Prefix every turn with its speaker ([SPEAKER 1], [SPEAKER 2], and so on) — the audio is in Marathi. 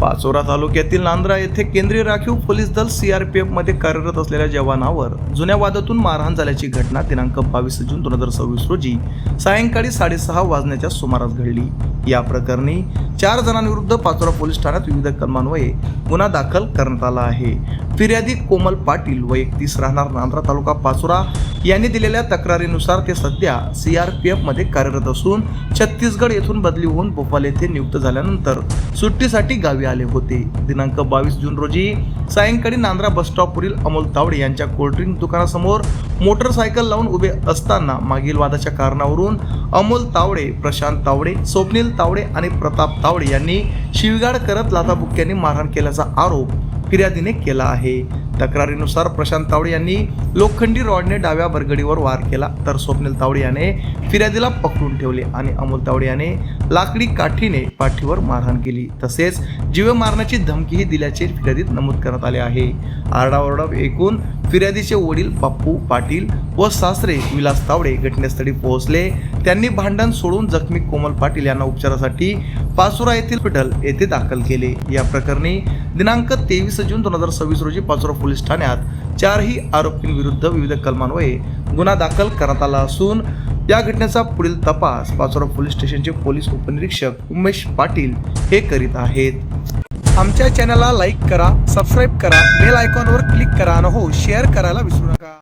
[SPEAKER 1] पाचोरा तालुक्यातील नांद्रा येथे केंद्रीय राखीव पोलीस दल सीआरपीएफ मध्ये कार्यरत असलेल्या जवानावर जुन्या वादातून मारहाण झाल्याची घटना दिनांक 22 जून 2026 रोजी सायंकाळी 6:30 वाजण्याच्या सुमारास घडली। या प्रकरणी 4 जणांविरुद्ध पाचोरा पोलीस ठाण्यात विविध कलमान्वये गुन्हा दाखल करण्यात आला आहे। फिर्यादी कोमल पाटील व 31 राहणार नांद्रा तालुका पाचोरा यांनी दिलेल्या तक्रारीनुसार ते सध्या सीआरपीएफ मध्ये कार्यरत असून छत्तीसगड येथून बदली होऊन भोपाळ येथे नियुक्त झाल्यानंतर सुट्टीसाठी गावी आले होते। दिनांक 22 जून रोजी सायंकाळी नांद्रा बस स्टॉपवरील अमोल तावडे यांच्या कोल्ड्रिंक दुकानासमोर मोटरसायकल लावून उभे असताना मागील वादाच्या कारणावरून अमोल तावडे, प्रशांत तावडे, स्वप्नील तावडे आणि प्रताप तावडे यांनी शिवीगाळ करत लाथाबुक्क्यांनी मारहाण केल्याचा आरोप फिर्यादीने केला आहे। तक्रारीनुसार प्रशांत तावडे यांनी लोखंडी रॉडने डाव्या बरगडीवर वार केला, तर स्वप्नील तावडे याने फिर्यादीला पकडून ठेवले आणि अमोल तावडे याने लाकडी काठीने पाठीवर मारहाण केली, तसेच जीवे मारण्याची धमकीही दिल्याचे फिर्यादीत नमूद करण्यात आले आहे। आरडाओरडा ऐकून फिर्यादीचे वडील बाप्पू पाटील व सासरे विलास तावडे घटनास्थळी पोहोचले। त्यांनी भांडण सोडून जखमी कोमल पाटील यांना उपचारासाठी पाचोरा येथील हॉस्पिटल येथे दाखल केले। या प्रकरणी दिनांक 23 जून 2026 रोजी पाचोरा पोलीस ठाण्यात 4ही आरोपींविरुद्ध विविध कलमान्वये गुन्हा दाखल करण्यात आला असून या घटनेचा पुढील तपास पाचोरा पोलीस स्टेशनचे पोलीस उपनिरीक्षक उमेश पाटील हे करीत आहेत। आमच्या चॅनलला लाईक करा, सबस्क्राईब करा, बेल आयकॉनवर क्लिक करा आणि शेअर करायला विसरू नका।